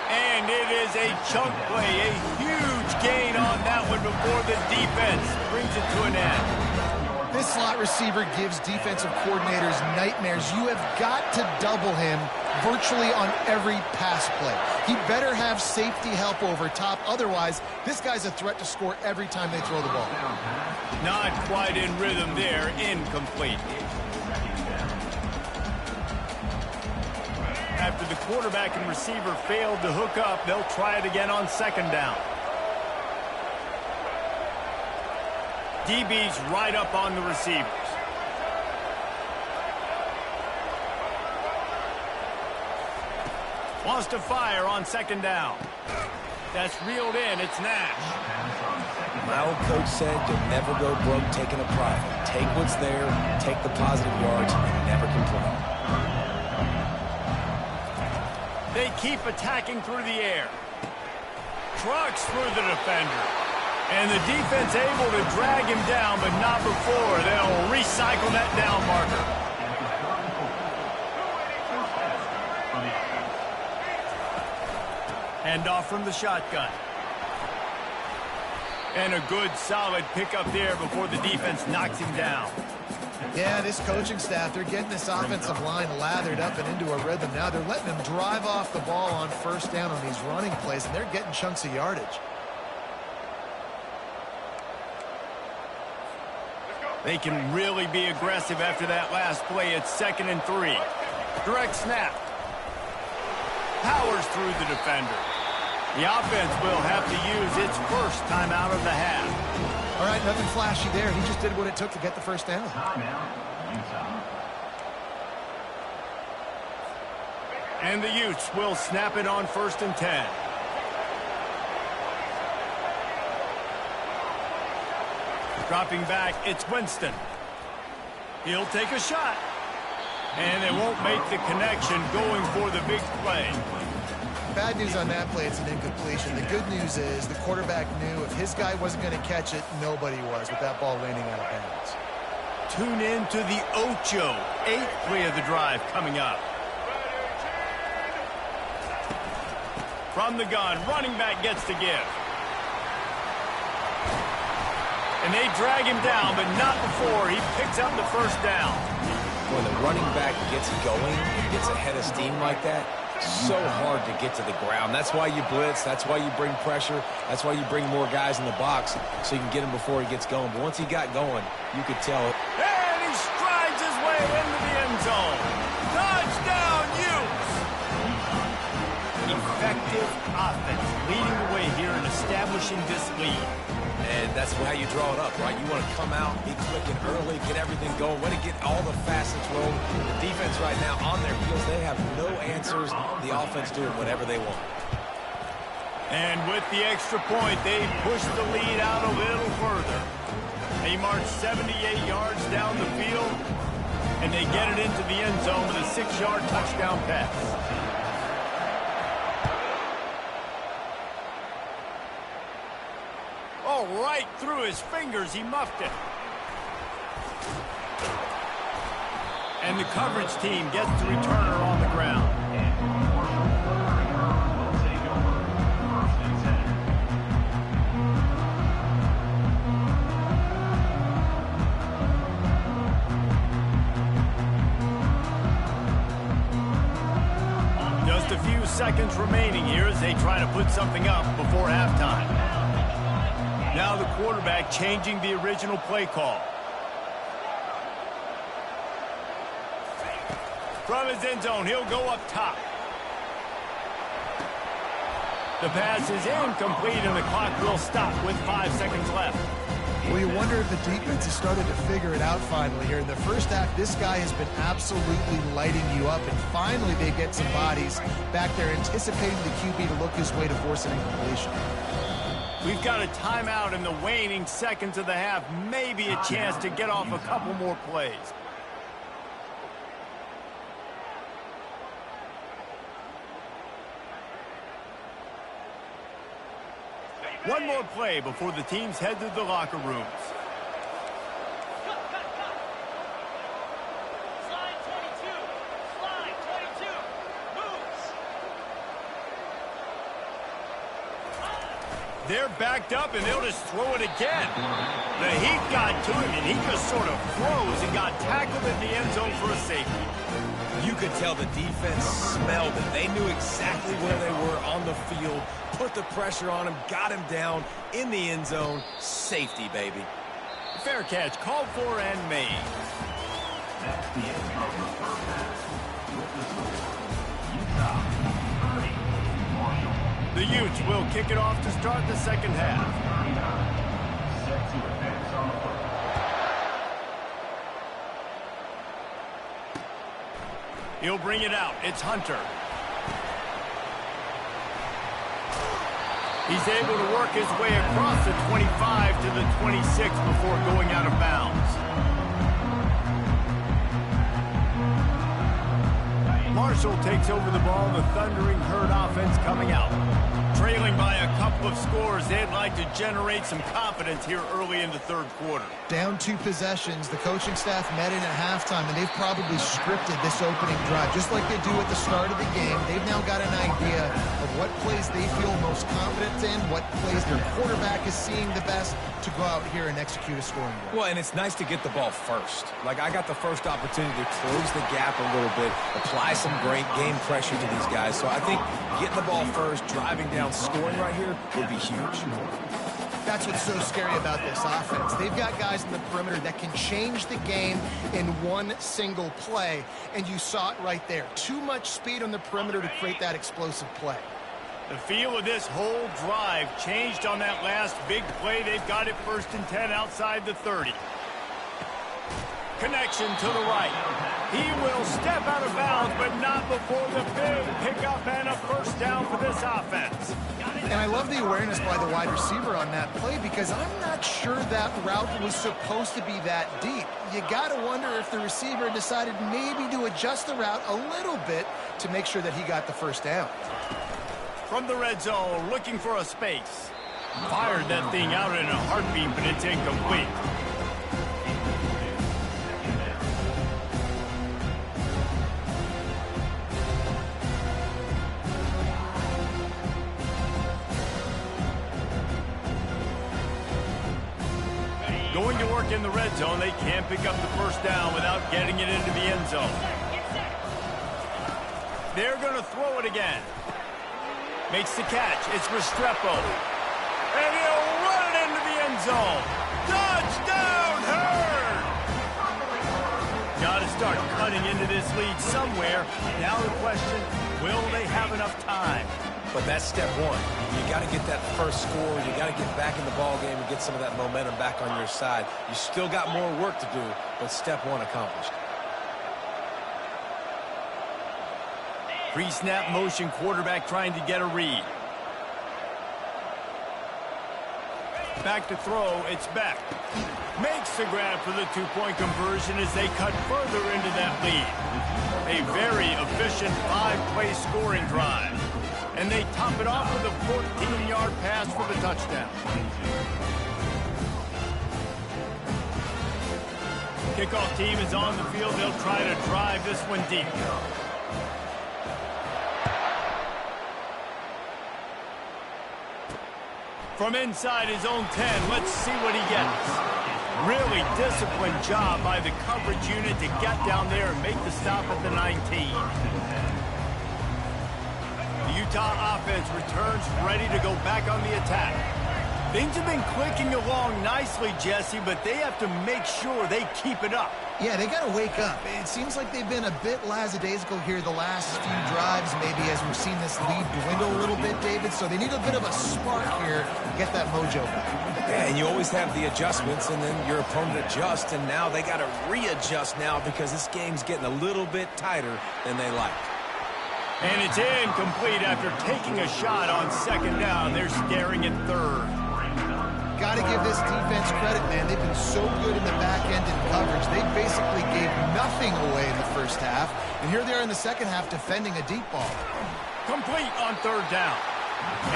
And it is a chunk play, a huge gain on that one before the defense brings it to an end. This slot receiver gives defensive coordinators nightmares. You have got to double him virtually on every pass play. He better have safety help over top. Otherwise, this guy's a threat to score every time they throw the ball. Not quite in rhythm there, incomplete. After the quarterback and receiver failed to hook up, they'll try it again on second down. DB's right up on the receivers. Wants to fire on second down. That's reeled in. It's Nash. My old coach said you'll never go broke taking a private. Take what's there, take the positive yards, and never complain. They keep attacking through the air. Trucks through the defender. And the defense able to drag him down, but not before. They'll recycle that down marker. Hand off from the shotgun. And a good, solid pickup there before the defense knocks him down. Yeah, this coaching staff, they're getting this offensive line lathered up and into a rhythm now. They're letting them drive off the ball on first down on these running plays, and they're getting chunks of yardage. They can really be aggressive after that last play. It's 2nd and 3. Direct snap. Powers through the defender. The offense will have to use its first timeout of the half. All right, nothing flashy there. He just did what it took to get the first down. And the Utes will snap it on 1st and 10. Dropping back, it's Winston. He'll take a shot. And they won't make the connection going for the big play. Bad news on that play, it's an incompletion. The good news is the quarterback knew if his guy wasn't going to catch it, nobody was with that ball landing out of bounds. Tune in to the Ocho. 8th play of the drive coming up. From the gun, running back gets to give. And they drag him down, but not before he picks up the first down. When the running back gets going and gets a head of steam like that, so hard to get to the ground. That's why you blitz. That's why you bring pressure. That's why you bring more guys in the box so you can get him before he gets going. But once he got going, you could tell it. And he strides his way into the end zone. Touchdown, Utes! Effective offense leading the way here and establishing this lead. And that's how you draw it up, right? You want to come out, be clicking early, get everything going, want to get all the facets rolling. The defense right now on their heels, they have no answers. The offense doing whatever they want. And with the extra point, they push the lead out a little further. They march 78 yards down the field, and they get it into the end zone with a 6-yard touchdown pass. Oh, right through his fingers, he muffed it. And the coverage team gets the returner on the ground. Just a few seconds remaining here as they try to put something up before halftime. Now the quarterback changing the original play call. From his end zone, he'll go up top. The pass is incomplete, and the clock will stop with 5 seconds left. Well, you wonder if the defense has started to figure it out finally here. In the first half, this guy has been absolutely lighting you up, and finally they get some bodies back there anticipating the QB to look his way to force an incompletion. We've got a timeout in the waning seconds of the half. Maybe a chance to get off a couple more plays. One more play before the teams head to the locker rooms. They're backed up, and they'll just throw it again. The heat got to him, and he just sort of froze and got tackled in the end zone for a safety. You could tell the defense smelled it. They knew exactly where they were on the field, put the pressure on him, got him down in the end zone. Safety, baby. Fair catch, called for and made. That's the end of the first half. With the score, Utah The Utes will kick it off to start the second half. Set to advance on the football. He'll bring it out. It's Hunter. He's able to work his way across the 25 to the 26 before going out of bounds. Marshall takes over the ball. The Thundering Herd offense coming out. Trailing by a couple of scores, they'd like to generate some confidence here early in the third quarter. Down 2 possessions, the coaching staff met in at halftime, and they've probably scripted this opening drive. Just like they do at the start of the game, they've now got an idea of what plays they feel most confident in, what plays their quarterback is seeing the best to go out here and execute a scoring drive. Well, and it's nice to get the ball first. Like, I got the first opportunity to close the gap a little bit, apply some great game pressure to these guys. So I think getting the ball first, driving down, scoring right here would be huge. That's what's so scary about this offense. They've got guys in the perimeter that can change the game in one single play, and you saw it right there. Too much speed on the perimeter to create that explosive play. The feel of this whole drive changed on that last big play. They've got it 1st and 10 outside the 30. Connection to the right. He will step out of bounds, but not before the big pickup and a first down for this offense. And I love the awareness by the wide receiver on that play, because I'm not sure that route was supposed to be that deep. You got to wonder if the receiver decided maybe to adjust the route a little bit to make sure that he got the first down. From the red zone, looking for a space. Fired that thing out in a heartbeat, but it's incomplete. Going to work in the red zone, they can't pick up the first down without getting it into the end zone. They're going to throw it again. Makes the catch. It's Restrepo. And he'll run it into the end zone. Touchdown, Herd! Got to start cutting into this lead somewhere. Now the question, will they have enough time? But that's step one. You got to get that first score. You got to get back in the ball game and get some of that momentum back on your side. You still got more work to do, but step one accomplished. Pre-snap motion, quarterback trying to get a read. Back to throw, it's Beck. Makes the grab for the 2-point conversion as they cut further into that lead. A very efficient 5-play scoring drive. And they top it off with a 14-yard pass for the touchdown. Kickoff team is on the field. They'll try to drive this one deep. From inside his own 10, let's see what he gets. Really disciplined job by the coverage unit to get down there and make the stop at the 19. The Utah offense returns ready to go back on the attack. Things have been clicking along nicely, Jesse, but they have to make sure they keep it up. Yeah, they got to wake up. It seems like they've been a bit lackadaisical here the last few drives, maybe as we've seen this lead dwindle a little bit, David. So they need a bit of a spark here to get that mojo back. Yeah, and you always have the adjustments, and then your opponent adjusts, and now they got to readjust now because this game's getting a little bit tighter than they like. And it's incomplete after taking a shot on second down. They're staring at third. Got to give this defense credit, man. They've been so good in the back end in coverage. They basically gave nothing away in the first half. And here they are in the second half defending a deep ball. Complete on third down.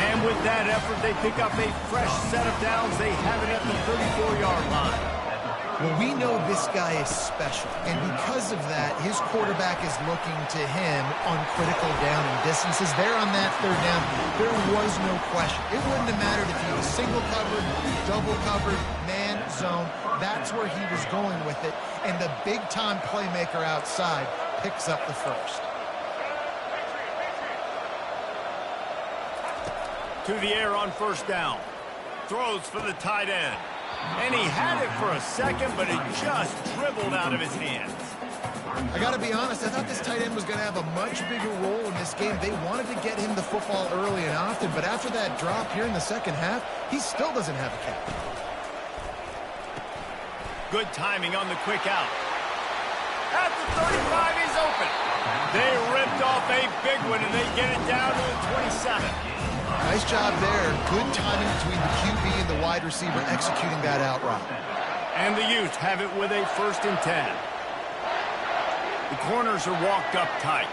And with that effort, they pick up a fresh set of downs. They have it at the 34-yard line. Well, we know this guy is special, and because of that, his quarterback is looking to him on critical down and distances. There on that third down, there was no question. It wouldn't have mattered if he was single covered, double covered, man, zone. That's where he was going with it, and the big-time playmaker outside picks up the first. To the air on first down. Throws for the tight end. And he had it for a second, but it just dribbled out of his hands. I got to be honest, I thought this tight end was going to have a much bigger role in this game. They wanted to get him the football early and often, but after that drop here in the second half, he still doesn't have a catch. Good timing on the quick out. At the 35, he's open. They ripped off a big one, and they get it down to the 27. Nice job there. Good timing between the QB and the wide receiver executing that out route. And the Utes have it with a 1st and 10. The corners are walked up tight.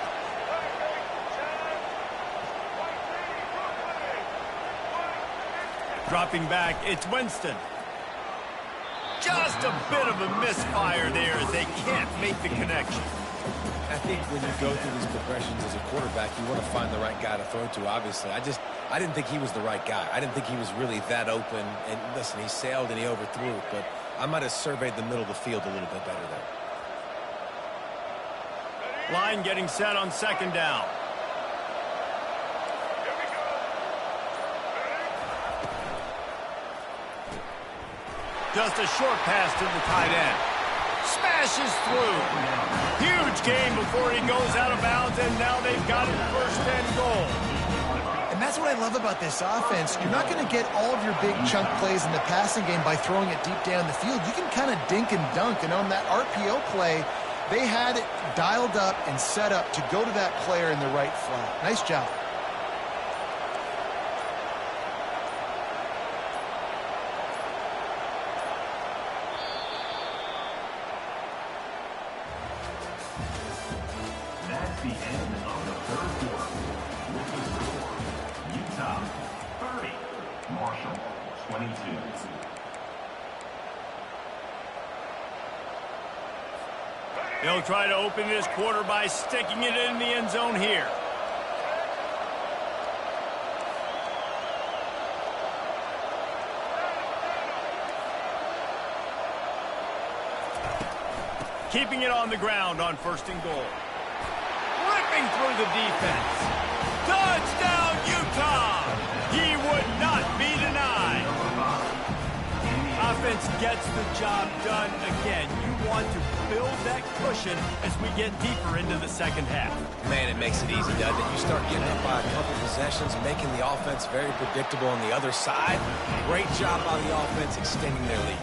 Dropping back, it's Winston. Just a bit of a misfire there as they can't make the connection. I think when you go through these progressions as a quarterback, you want to find the right guy to throw to, obviously. I didn't think he was the right guy. I didn't think he was really that open. And listen, he sailed and he overthrew it, but I might have surveyed the middle of the field a little bit better there. Line getting set on 2nd down. Just a short pass to the tight end. Smashes through. Huge gain before he goes out of bounds, and now they've got it 1st and goal. And that's what I love about this offense. You're not going to get all of your big chunk plays in the passing game by throwing it deep down the field. You can kind of dink and dunk, and on that RPO play, they had it dialed up and set up to go to that player in the right flat. Nice job. That's the end of the 3rd quarter. With the score, Utah 30, Marshall 22. They'll try to open this quarter by sticking it in the end zone here. Keeping it on the ground on 1st and goal. Ripping through the defense. Touchdown, Utah! He would not be denied. Offense gets the job done again. You want to build that cushion as we get deeper into the second half. Man, it makes it easy, doesn't it? You start getting up by a couple possessions, making the offense very predictable on the other side. Great job by the offense extending their lead.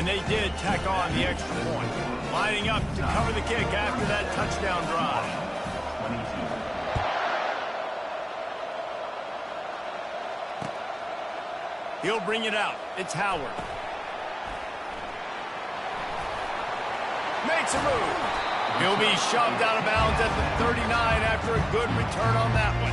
And they did tack on the extra point. Lining up to cover the kick after that touchdown drive. 22. He'll bring it out. It's Howard. Makes a move. He'll be shoved out of bounds at the 39 after a good return on that one.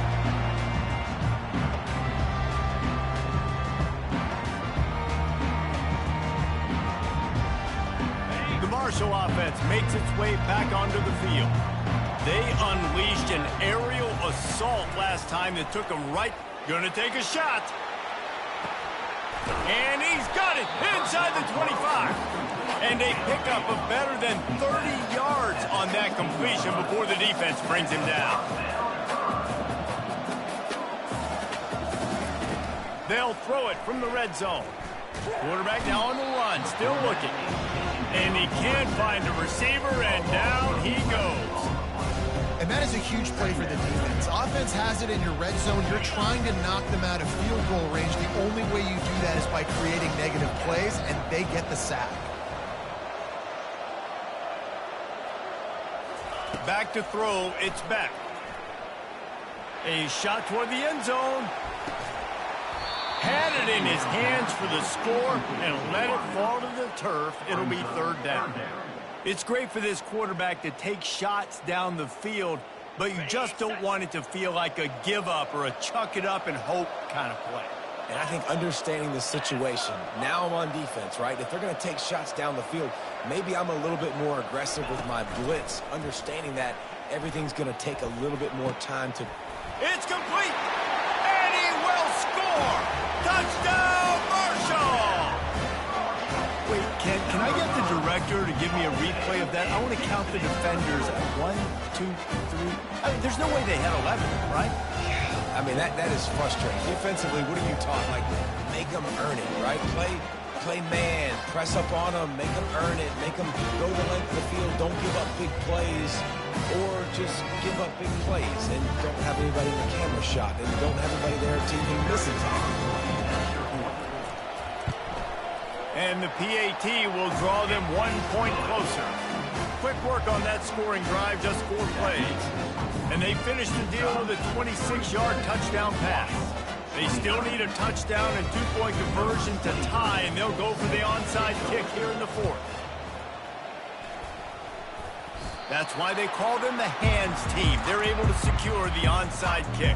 The Marshall offense makes its way back onto the field. They unleashed an aerial assault last time that took them right. Gonna take a shot. And he's got it inside the 25. And they pick up a better than 30 yards on that completion before the defense brings him down. They'll throw it from the red zone. Quarterback now on the run, still looking. And he can't find a receiver, and down he goes. And that is a huge play for the defense. Offense has it in your red zone. You're trying to knock them out of field goal range. The only way you do that is by creating negative plays, and they get the sack. Back to throw, it's Beck. A shot toward the end zone. Had it in his hands for the score and let it fall to the turf. It'll be 3rd down. It's great for this quarterback to take shots down the field, but you just don't want it to feel like a give up or a chuck it up and hope kind of play. And I think understanding the situation, now I'm on defense, right? If they're going to take shots down the field, maybe I'm a little bit more aggressive with my blitz, understanding that everything's going to take a little bit more time to... It's complete, and he will score! Touchdown, Marshall! Wait, can I get the director to give me a replay of that? I want to count the defenders at 1, 2, 3. I mean, there's no way they had 11, right? I mean, that is frustrating. Defensively, what are you taught? Like, make them earn it, right? Play man, press up on them, make them earn it, make them go the length of the field. Don't give up big plays, or just give up big plays and don't have anybody in the camera shot and don't have anybody there to even miss a tackle. And the PAT will draw them 1 point closer. Quick work on that scoring drive, just 4 plays. And they finished the deal with a 26-yard touchdown pass. They still need a touchdown and 2-point conversion to tie, and they'll go for the onside kick here in the 4th. That's why they call them the hands team. They're able to secure the onside kick.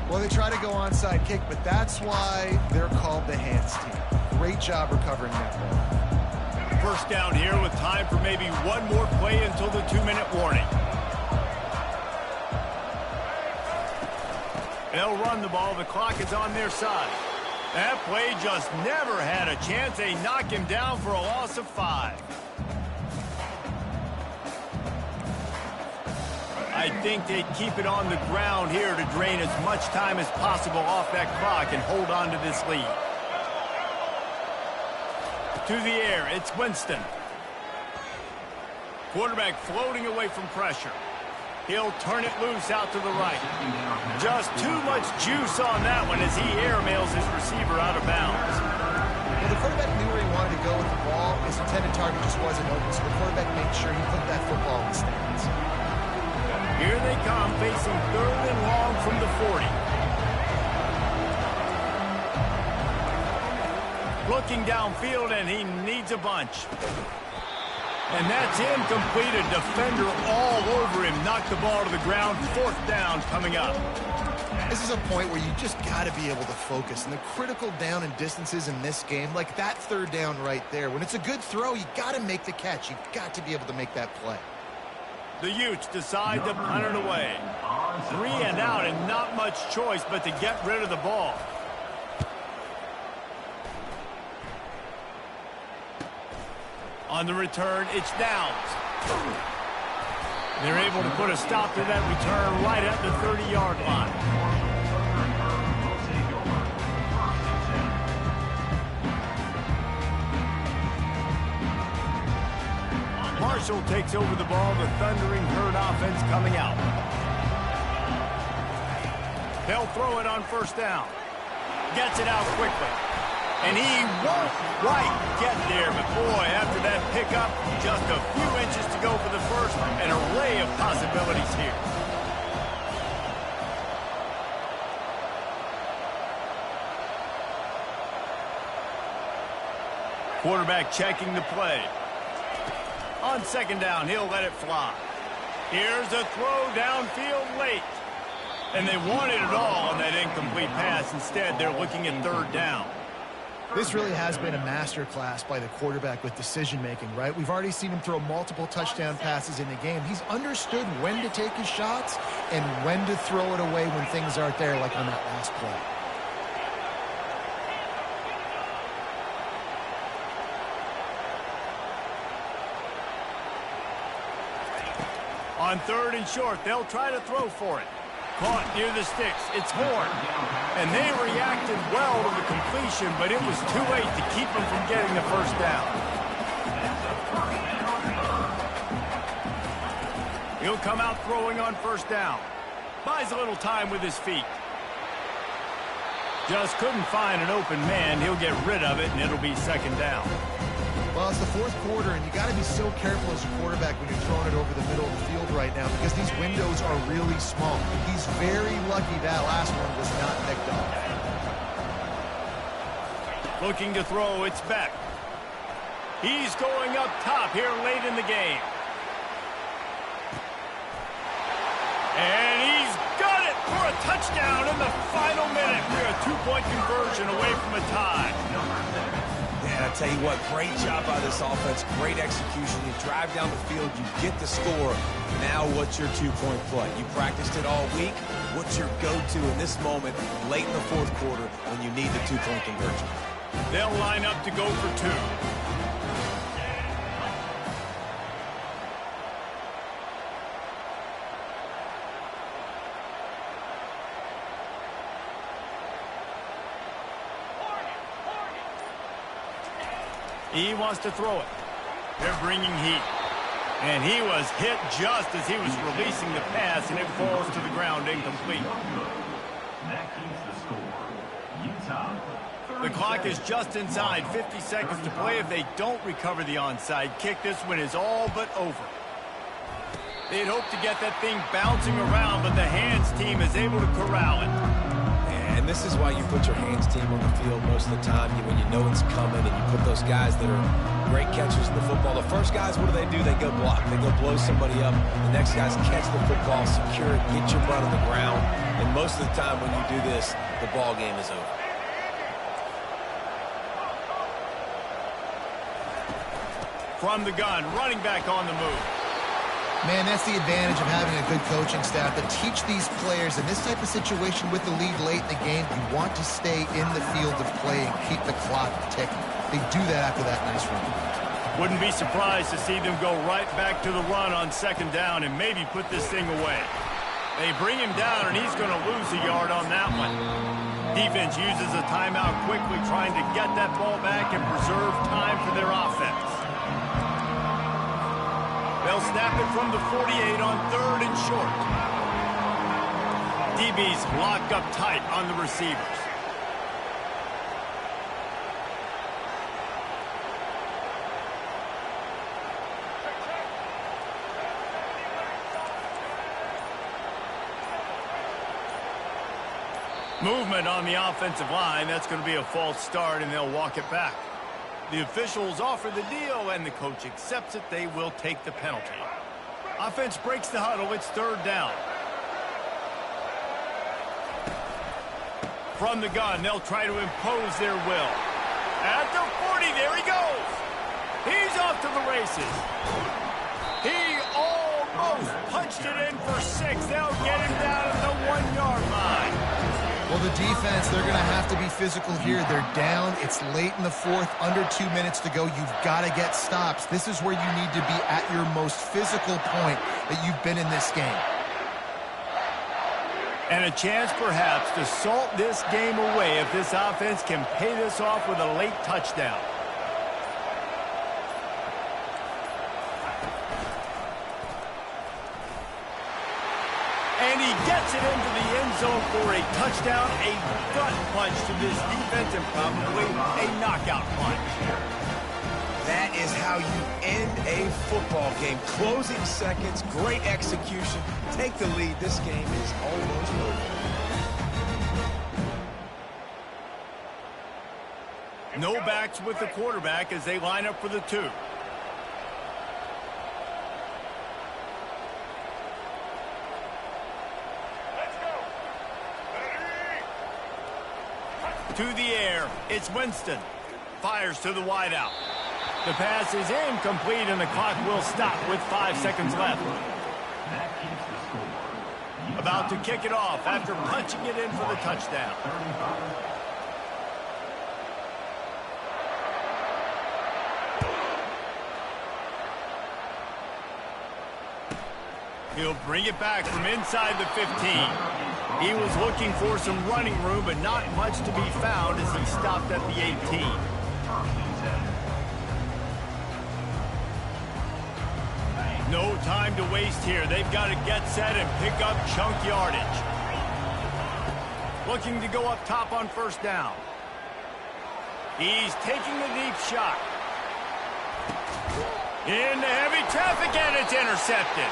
Well, they try to go onside kick, but that's why they're called the hands team. Great job recovering that ball. First down here with time for maybe one more play until the 2-minute warning. They'll run the ball. The clock is on their side. That play just never had a chance. They knock him down for a loss of 5. I think they'd keep it on the ground here to drain as much time as possible off that clock and hold on to this lead. To the air, it's Winston. Quarterback floating away from pressure. He'll turn it loose out to the right. Just too much juice on that one as he airmails his receiver out of bounds. Well, the quarterback knew where he wanted to go with the ball. His intended target just wasn't open, so the quarterback made sure he put that football in the stands. Here they come, facing 3rd and long from the 40. Looking downfield, and he needs a bunch. And that's incomplete. A defender all over him. Knocked the ball to the ground. 4th down coming up. This is a point where you just got to be able to focus. And the critical down and distances in this game, like that 3rd down right there, when it's a good throw, you got to make the catch. You got to be able to make that play. The Utes decide to punt it away. 3 and out, and not much choice but to get rid of the ball. On the return, it's Downs. They're able to put a stop to that return right at the 30-yard line. Marshall takes over the ball. The Thundering Herd offense coming out. They'll throw it on 1st down. Gets it out quickly. And he won't quite get there, but boy, after that pickup, just a few inches to go for the first, an array of possibilities here. Quarterback checking the play. On 2nd down, he'll let it fly. Here's a throw downfield late. And they wanted it all on that incomplete pass. Instead, they're looking at 3rd down. This really has been a master class by the quarterback with decision-making, right? We've already seen him throw multiple touchdown passes in the game. He's understood when to take his shots and when to throw it away when things aren't there, like on that last play. On 3rd and short, they'll try to throw for it. Caught near the sticks. It's Horn. And they reacted well to the completion, but it was too late to keep them from getting the 1st down. He'll come out throwing on 1st down. Buys a little time with his feet. Just couldn't find an open man. He'll get rid of it, and it'll be 2nd down. Well, it's the 4th quarter, and you got to be so careful as a quarterback when you're throwing it over the middle of the field right now because these windows are really small. He's very lucky that last one was not picked up. Looking to throw, it's Beck. He's going up top here late in the game. And he's got it for a touchdown in the final minute. We're a 2-point conversion away from a tie. And I tell you what, great job by this offense, great execution. You drive down the field, you get the score. Now what's your 2-point play? You practiced it all week. What's your go-to in this moment late in the 4th quarter when you need the 2-point conversion? They'll line up to go for 2. He wants to throw it. They're bringing heat. And he was hit just as he was releasing the pass, and it falls to the ground incomplete. That keeps the score. Utah. The clock is just inside 50 seconds to play. If they don't recover the onside kick, this one is all but over. They'd hoped to get that thing bouncing around, but the hands team is able to corral it. And this is why you put your hands team on the field most of the time when you know it's coming, and you put those guys that are great catchers in the football. The first guys, what do? They go block. They go blow somebody up. The next guys catch the football, secure it, get your butt on the ground. And most of the time when you do this, the ball game is over. From the gun, running back on the move. Man, that's the advantage of having a good coaching staff to teach these players in this type of situation with the lead late in the game. You want to stay in the field of play and keep the clock ticking. They do that after that nice run. Wouldn't be surprised to see them go right back to the run on second down and maybe put this thing away. They bring him down, and he's going to lose a yard on that one. Defense uses a timeout quickly, trying to get that ball back and preserve time for their offense. They'll snap it from the 48 on 3rd and short. DB's locked up tight on the receivers. Movement on the offensive line. That's going to be a false start, and they'll walk it back. The officials offer the deal, and the coach accepts it. They will take the penalty. Offense breaks the huddle. It's 3rd down. From the gun, they'll try to impose their will. At the 40, there he goes. He's off to the races. He almost punched it in for 6. They'll get him down at the 1-yard line. Well, the defense, they're going to have to be physical here. They're down. It's late in the 4th, under 2 minutes to go. You've got to get stops. This is where you need to be at your most physical point that you've been in this game. And a chance, perhaps, to salt this game away if this offense can pay this off with a late touchdown. And he gets it into the end zone for a touchdown, a gut punch to this defense, and probably a knockout punch. That is how you end a football game. Closing seconds, great execution. Take the lead. This game is almost over. No backs with the quarterback as they line up for the 2. To the air, it's Winston. Fires to the wideout. The pass is incomplete, and the clock will stop with 5 seconds left. That keeps the score. About to kick it off after punching it in for the touchdown. He'll bring it back from inside the 15. He was looking for some running room, but not much to be found as he stopped at the 18. No time to waste here. They've got to get set and pick up chunk yardage. Looking to go up top on 1st down. He's taking the deep shot. Into heavy traffic, and it's intercepted.